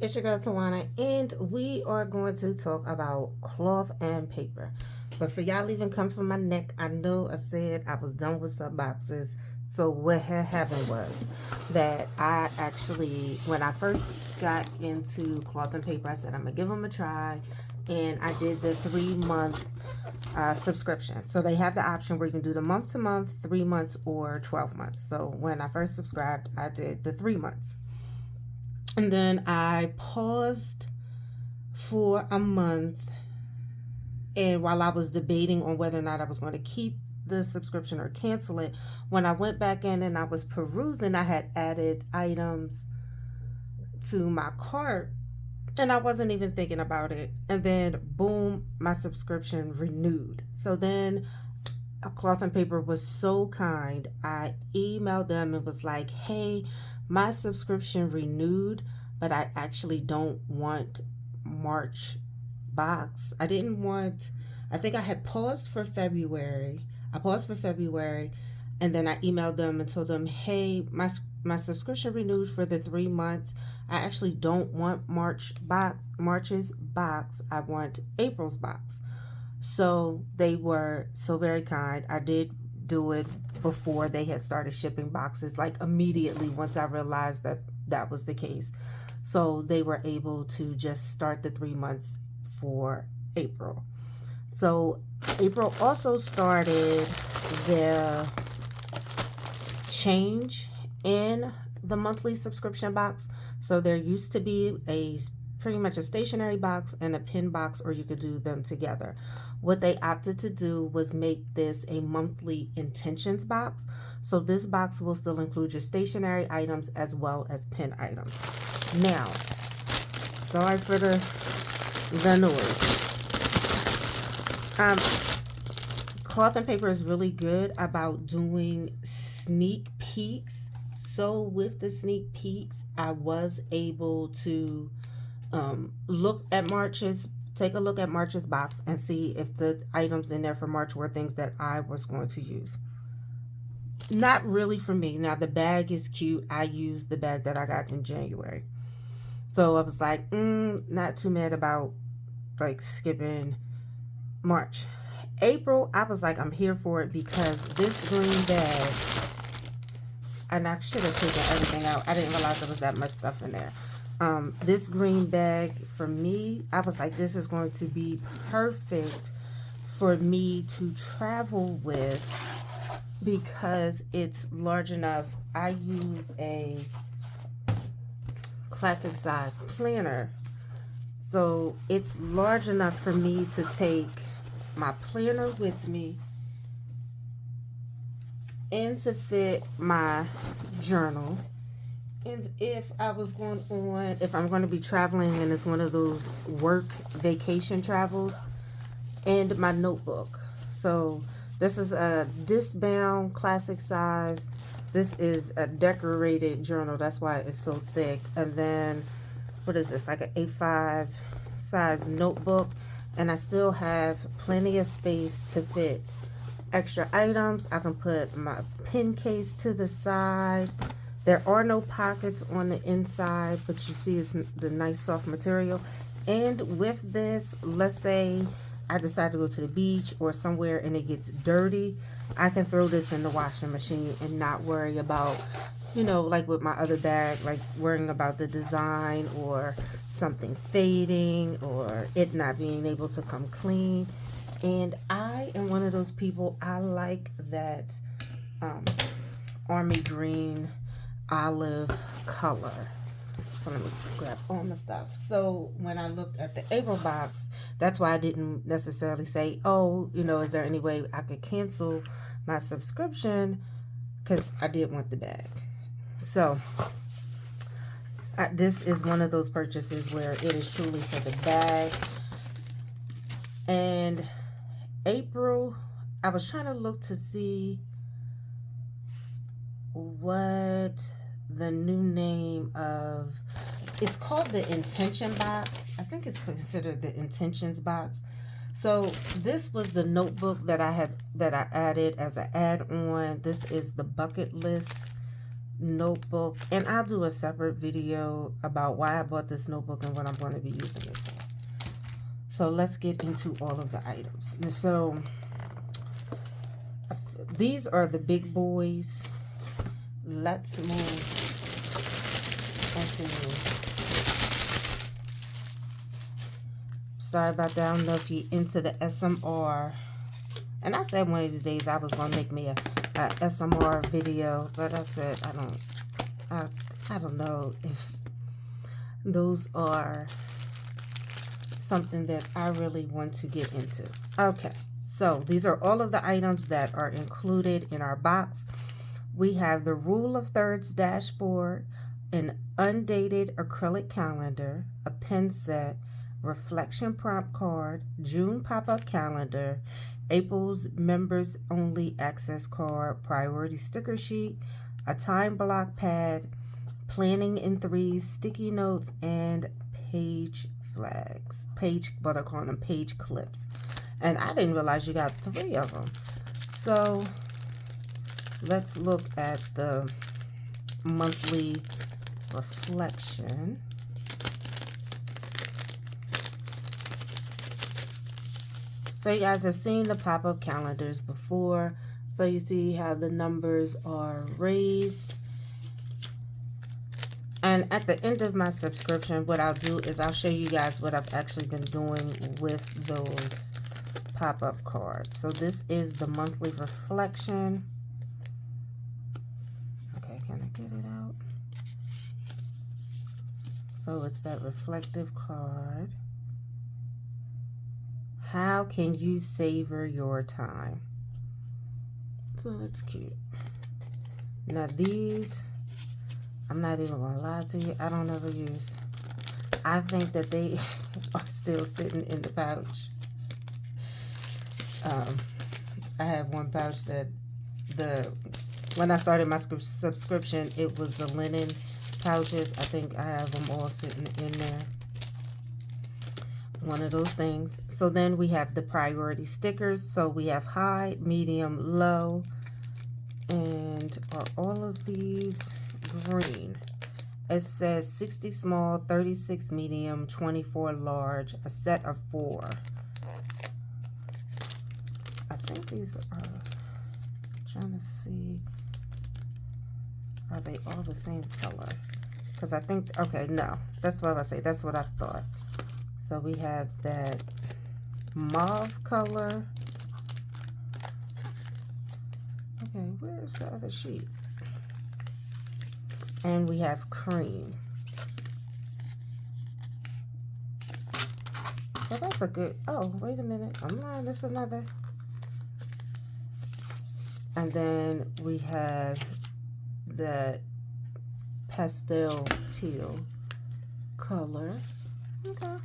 It's your girl Tawana, and we are going to talk about cloth and paper. But for y'all even come from my neck, I know I said I was done with sub boxes. So what had happened was that I actually, when I first got into cloth and paper, I said I'm gonna give them a try, and I did the 3 month subscription. So they have the option where you can do the month to month, 3 months, or 12 months. So when I first subscribed, I did the 3 months. And then I paused for a month. And while I was debating on whether or not I was going to keep the subscription or cancel it, when I went back in and I was perusing, I had added items to my cart and I wasn't even thinking about it. And then, boom, my subscription renewed. So then a cloth and paper was so kind. I emailed them and was like, hey, my subscription renewed, but I actually don't want March box. I think I had paused for February. I paused for February, and then I emailed them and told them, hey, my subscription renewed for the 3 months. I actually don't want March's box. I want April's box. So they were so very kind. I did do it before they had started shipping boxes, like immediately once I realized that that was the case. So they were able to just start the 3 months for April. So April also started the change in the monthly subscription box. So there used to be a pretty much a stationary box and a pin box, or you could do them together. What they opted to do was make this a monthly intentions box. So this box will still include your stationary items as well as pin items. Now, sorry for the noise. Cloth and paper is really good about doing sneak peeks. So with the sneak peeks, I was able to take a look at March's box and see if the items in there for March were things that I was going to use. Not really for me. Now the bag is cute. I used the bag that I got in January. So I was like, not too mad about like skipping March. April, I was like, I'm here for it because this green bag, and I should have taken everything out. I didn't realize there was that much stuff in there. This green bag for me, I was like, this is going to be perfect for me to travel with because it's large enough. I use a classic size planner, so it's large enough for me to take my planner with me and to fit my journal. And if I'm going to be traveling and it's one of those work vacation travels, and my notebook. So this is a disc bound classic size. This is a decorated journal. That's why it's so thick. And then, what is this? Like an A5 size notebook. And I still have plenty of space to fit extra items. I can put my pen case to the side. There are no pockets on the inside, but you see it's the nice soft material. And with this, let's say I decide to go to the beach or somewhere and it gets dirty, I can throw this in the washing machine and not worry about, like with my other bag, like worrying about the design or something fading or it not being able to come clean. And I am one of those people, I like that army green olive color. So let me grab all my stuff. So when I looked at the April box, that's why I didn't necessarily say, is there any way I could cancel my subscription? Because I did want the bag. So this is one of those purchases where it is truly for the bag. And April, I was trying to look to see what the new name of, it's called the intention box. I think it's considered the intentions box. So this was the notebook that I added as an add-on. This is the bucket list notebook, and I'll do a separate video about why I bought this notebook and what I'm going to be using it for. So let's get into all of the items. So these are the big boys. Let's move into... Sorry about that. I don't know if you're into the SMR. And I said one of these days I was going to make me a SMR video. But I said I don't know if those are something that I really want to get into. Okay. So these are all of the items that are included in our box. We have the Rule of Thirds dashboard, an undated acrylic calendar, a pen set, reflection prompt card, June pop-up calendar, April's members only access card, priority sticker sheet, a time block pad, planning in threes, sticky notes, and page flags. What I call them, page clips. And I didn't realize you got 3 of them. So let's look at the monthly reflection. So you guys have seen the pop-up calendars before. So you see how the numbers are raised. And at the end of my subscription, what I'll do is I'll show you guys what I've actually been doing with those pop-up cards. So this is the monthly reflection. Okay, can I get it out? So it's that reflective card. How can you savor your time? So that's cute. Now these, I'm not even gonna lie to you, I don't ever use. I think that they are still sitting in the pouch. I have one pouch that when I started my subscription, it was the linen pouches. I think I have them all sitting in there. One of those things. So then we have the priority stickers. So we have high, medium, low, and are all of these green? It says 60 small, 36 medium, 24 large, a set of 4. I think these are, I'm trying to see, are they all the same color? Because I think, okay, no, that's what I say. That's what I thought. So we have that mauve color. Okay, where's the other sheet? And we have cream. So that's a good, oh, wait a minute. I'm lying, there's another. And then we have the pastel teal color. Okay.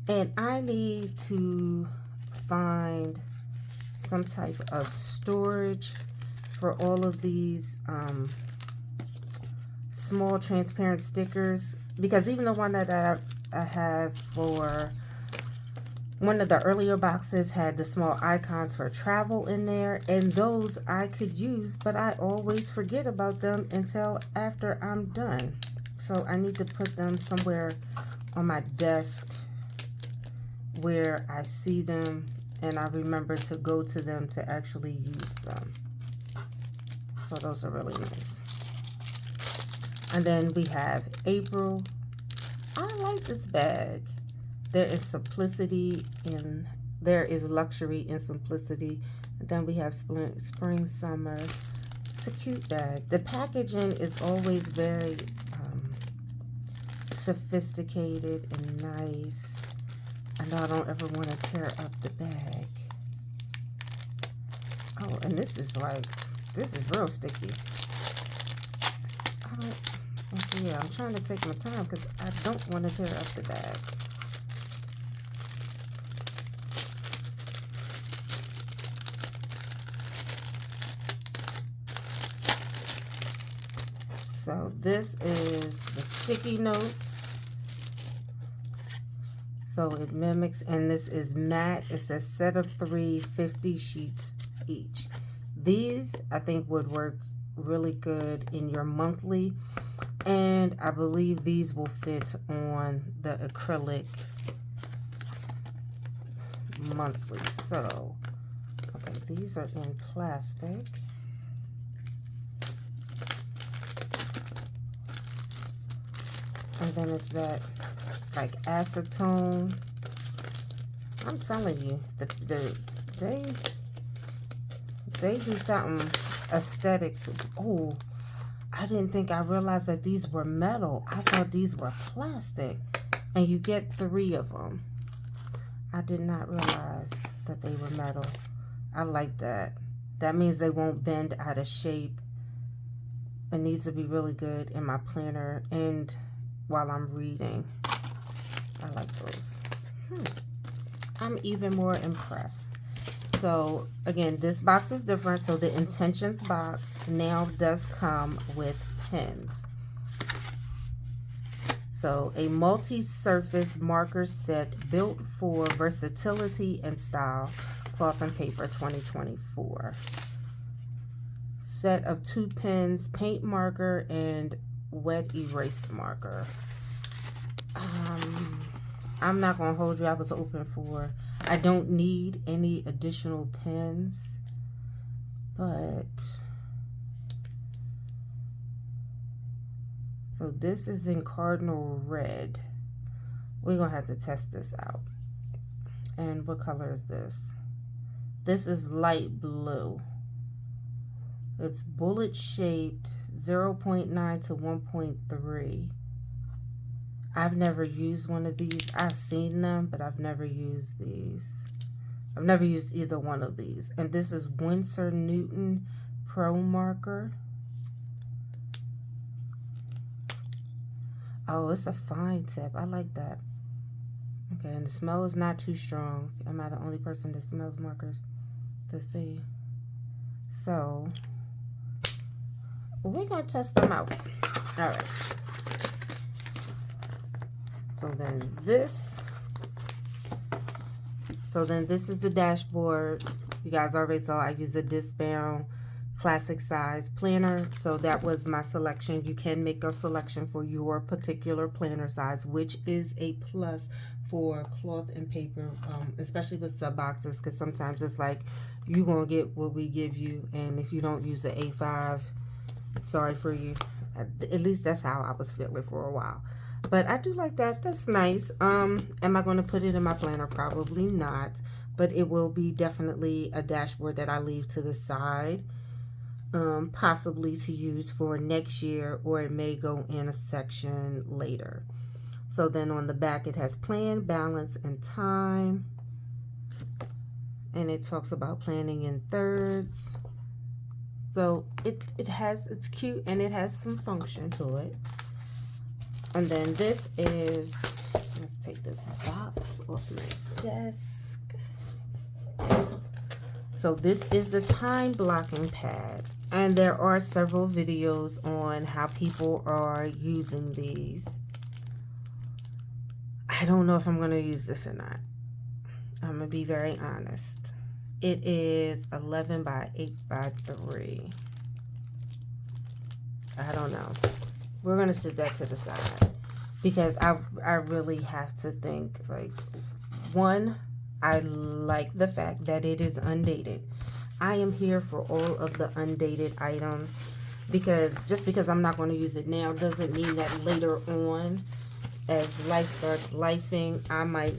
And I need to find some type of storage for all of these small transparent stickers, because even the one that I have for one of the earlier boxes had the small icons for travel in there, and those I could use, but I always forget about them until after I'm done. So I need to put them somewhere on my desk where I see them and I remember to go to them to actually use them. So those are really nice. And then we have April. I like this bag. There is simplicity in, there is luxury in simplicity. And then we have spring, summer. It's a cute bag. The packaging is always very sophisticated and nice. I know I don't ever want to tear up the bag. Oh, and this is like, this is real sticky. So yeah, I'm trying to take my time because I don't want to tear up the bag. So this is the sticky notes. So it mimics, and this is matte. It's a set of 3, 50 sheets each. These I think would work really good in your monthly. And I believe these will fit on the acrylic monthly. So, okay, these are in plastic. And then it's that like acetone. I'm telling you, they do something aesthetics. Oh, I didn't think I realized that these were metal. I thought these were plastic. And you get 3 of them. I did not realize that they were metal. I like that. That means they won't bend out of shape. It needs to be really good in my planner and while I'm reading. I like those. I'm even more impressed. So again, this box is different. So the Intentions box now does come with pens. So a multi-surface marker set built for versatility and style, Cloth and Paper 2024. Set of 2 pens, paint marker and wet erase marker. I'm not gonna hold you. I was open for, I don't need any additional pens, but so this is in Cardinal Red. We're gonna have to test this out. And what color is this? This is light blue. It's bullet shaped, 0.9 to 1.3. I've never used one of these. I've seen them, but I've never used these. I've never used either one of these. And this is Winsor Newton Pro Marker. Oh, it's a fine tip. I like that. Okay, and the smell is not too strong. Am I the only person that smells markers? Let's see. So, we're going to test them out. All right. So then this is the dashboard. You guys already saw I use a disc bound classic size planner. So that was my selection. You can make a selection for your particular planner size, which is a plus for Cloth and Paper, especially with sub boxes, because sometimes it's like you're going to get what we give you, and if you don't use an A5, sorry for you. At least that's how I was feeling for a while. But I do like that. That's nice. Am I going to put it in my planner? Probably not. But it will be definitely a dashboard that I leave to the side. Possibly to use for next year, or it may go in a section later. So then on the back it has plan, balance, and time. And it talks about planning in thirds. So it's cute and it has some function to it. And then this is, let's take this box off my desk. So this is the time blocking pad. And there are several videos on how people are using these. I don't know if I'm going to use this or not. I'm going to be very honest. It is 11 by 8 by 3. I don't know. We're going to sit that to the side, because I really have to think, like, one, I like the fact that it is undated. I am here for all of the undated items, because just because I'm not going to use it now doesn't mean that later on, as life starts lifing, I might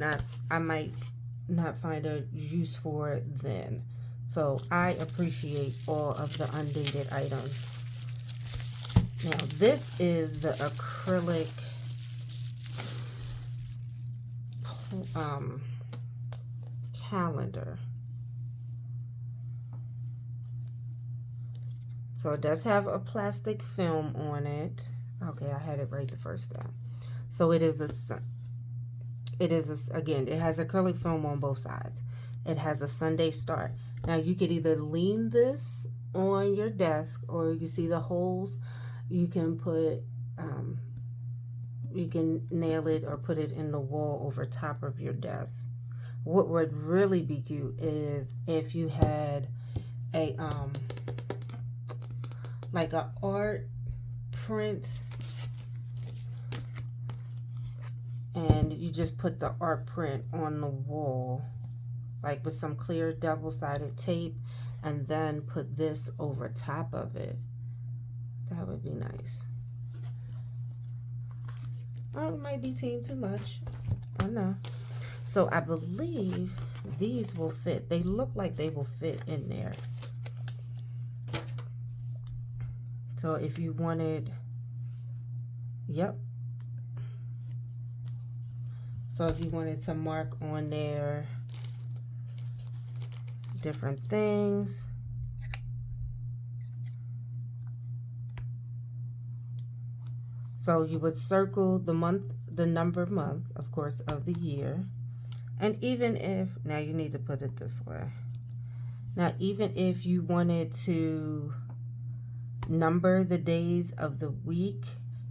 not find a use for it then. So I appreciate all of the undated items. Now, this is the acrylic calendar. So it does have a plastic film on it. Okay, I had it right the first time. So it is again, it has acrylic film on both sides. It has a Sunday start. Now you could either lean this on your desk, or you see the holes. You can put, you can nail it or put it in the wall over top of your desk. What would really be cute is if you had a like a art print, and you just put the art print on the wall, like with some clear double-sided tape, and then put this over top of it. That would be nice. Or it might be team too much. I don't know. So I believe these will fit. They look like they will fit in there. So if you wanted, yep. So if you wanted to mark on there different things, so you would circle the month, the number month, of course, of the year. And even if, now you need to put it this way. Now, even if you wanted to number the days of the week,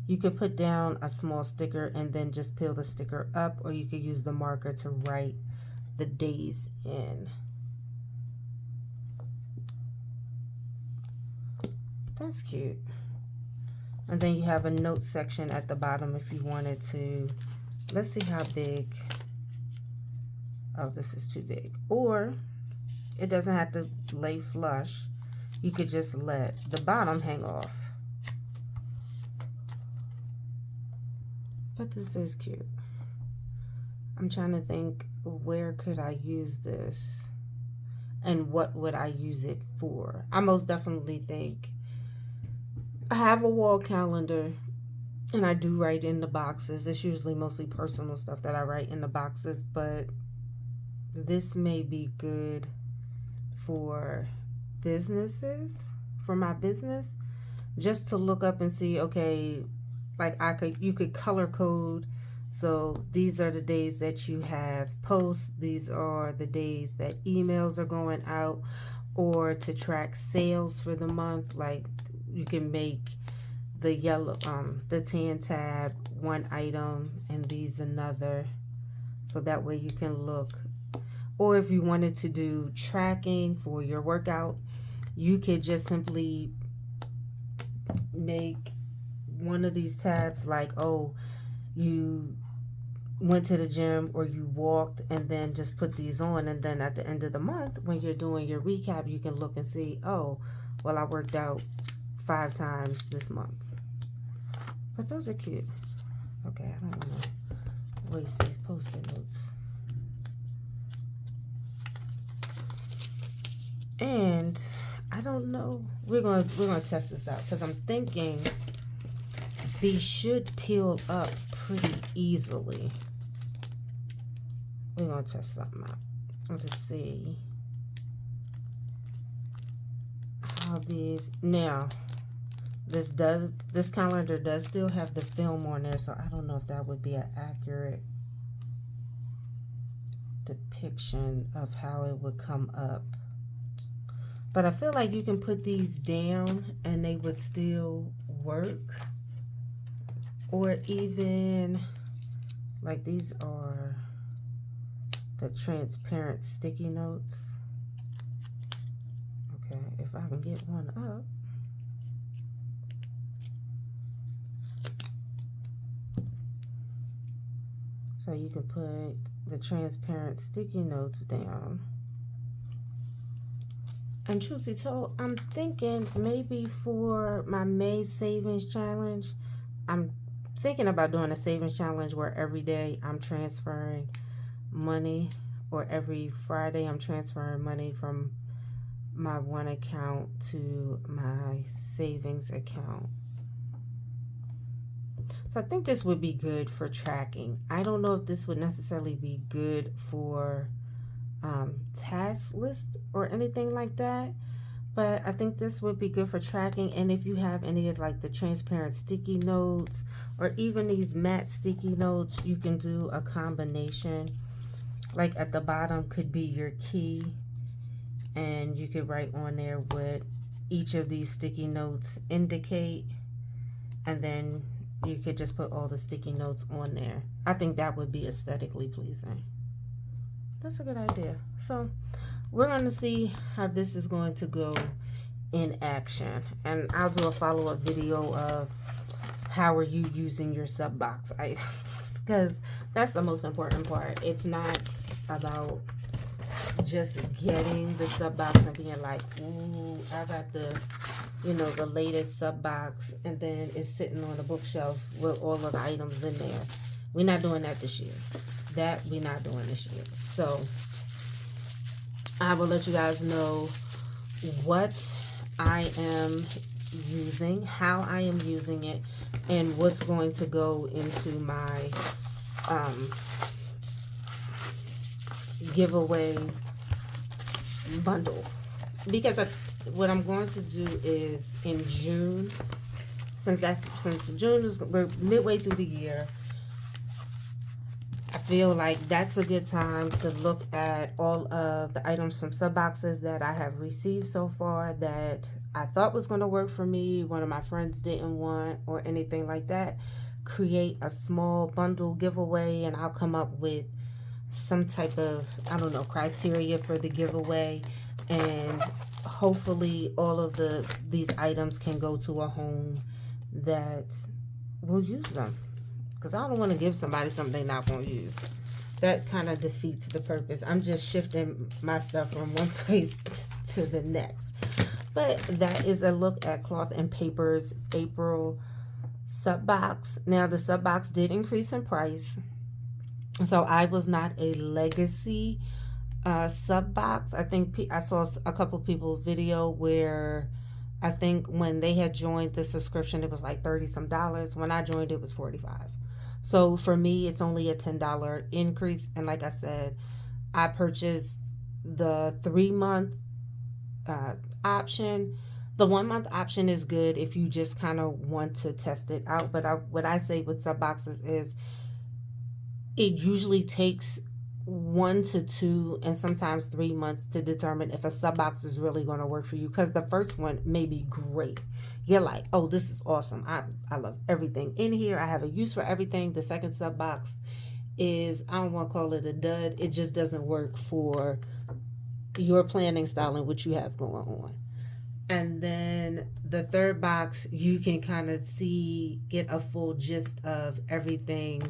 you could put down a small sticker and then just peel the sticker up, or you could use the marker to write the days in. That's cute. And then you have a note section at the bottom if you wanted to. Let's see how big. Oh, this is too big. Or it doesn't have to lay flush. You could just let the bottom hang off. But this is cute. I'm trying to think, where could I use this? And what would I use it for? I most definitely think I have a wall calendar, and I do write in the boxes. It's usually mostly personal stuff that I write in the boxes, but this may be good for businesses, for my business, just to look up and see, okay, like you could color code. So these are the days that you have posts. These are the days that emails are going out, or to track sales for the month. Like you can make the yellow, the tan tab one item and these another. So that way you can look. Or if you wanted to do tracking for your workout, you could just simply make one of these tabs like, oh, you went to the gym or you walked, and then just put these on. And then at the end of the month, when you're doing your recap, you can look and see, oh, well, I worked out 5 times this month. But those are cute. Okay, I don't want to waste these Post-it notes. And I don't know. We're gonna test this out, because I'm thinking these should peel up pretty easily. We're gonna test something out. Let's see how these. Now, this calendar does still have the film on there, so I don't know if that would be an accurate depiction of how it would come up. But I feel like you can put these down and they would still work. Or even, like, these are the transparent sticky notes. Okay, if I can get one up. So you can put the transparent sticky notes down. And truth be told, I'm thinking maybe for my May savings challenge, I'm thinking about doing a savings challenge where every day I'm transferring money, or every Friday I'm transferring money from my one account to my savings account. So I think this would be good for tracking. I don't know if this would necessarily be good for task list or anything like that, but I think this would be good for tracking. And if you have any of like the transparent sticky notes, or even these matte sticky notes, you can do a combination. Like at the bottom could be your key, and you could write on there what each of these sticky notes indicate, and then you could just put all the sticky notes on there. I think that would be aesthetically pleasing. That's a good idea. So we're going to see how this is going to go in action. And I'll do a follow-up video of how are you using your sub box items, because that's the most important part. It's not about just getting the sub box and being like, ooh, I got the, you know, the latest sub box, and then it's sitting on the bookshelf with all of the items in there. We're not doing that this year. That we're not doing this year. So I will let you guys know what I am using, how I am using it, and what's going to go into my giveaway bundle. Because what I'm going to do is in June, since June is, we're midway through the year, I feel like that's a good time to look at all of the items from sub boxes that I have received so far that I thought was going to work for me, one of my friends didn't want, or anything like that. Create a small bundle giveaway, and I'll come up with some type of, I don't know, criteria for the giveaway, and hopefully all of these items can go to a home that will use them, because I don't want to give somebody something they're not going to use. That kind of defeats the purpose. I'm just shifting my stuff from one place to the next. But that is a look at Cloth and Paper's April sub box. Now the sub box did increase in price, so I was not a legacy sub box. I think I saw a couple people video where I think when they had joined the subscription it was like $30 some. When I joined it was $45. So for me it's only a $10 increase, and like I said, I purchased the 3-month option. The 1-month option is good if you just kind of want to test it out, but what I say with sub boxes is it usually takes 1 to 2 and sometimes 3 months to determine if a sub box is really going to work for you, because the first one may be great. You're like, oh, this is awesome. I love everything in here. I have a use for everything. The second sub box is, I don't want to call it a dud. It just doesn't work for your planning style and what you have going on. And then the third box, you can kind of get a full gist of everything,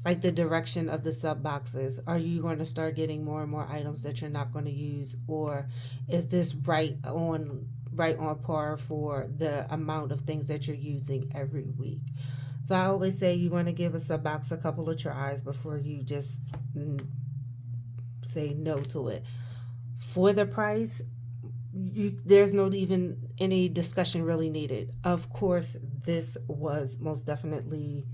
like the direction of the sub boxes. Are you going to start getting more and more items that you're not going to use, or is this right on par for the amount of things that you're using every week? So I always say you want to give a sub box a couple of tries before you just say no to it. For the price, there's not even any discussion really needed. Of course, this was most definitely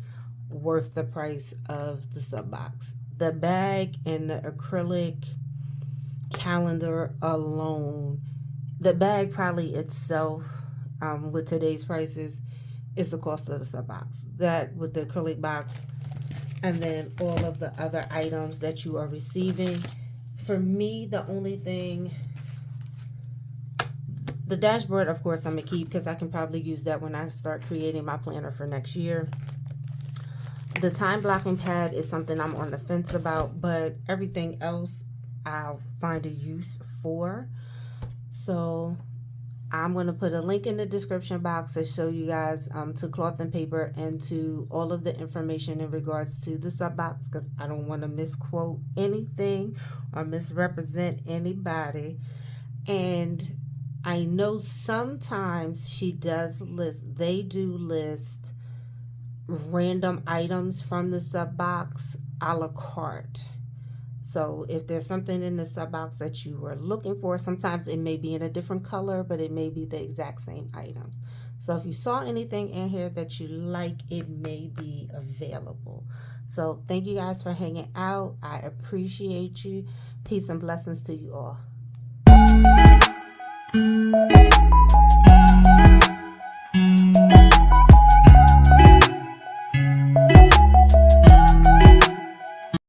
worth the price of the sub box. The bag and the acrylic calendar alone, the bag probably itself, with today's prices, is the cost of the sub box. That with the acrylic box, and then all of the other items that you are receiving. For me, the only thing, the dashboard, of course, I'm going to keep, because I can probably use that when I start creating my planner for next year. The time blocking pad is something I'm on the fence about, but everything else I'll find a use for. So I'm going to put a link in the description box to show you guys to Cloth and Paper and to all of the information in regards to the sub box, because I don't want to misquote anything or misrepresent anybody. And I know sometimes they do list random items from the sub box a la carte. So if there's something in the sub box that you are looking for, sometimes it may be in a different color, but it may be the exact same items. So if you saw anything in here that you like, it may be available. So thank you guys for hanging out. I appreciate you. Peace and blessings to you all.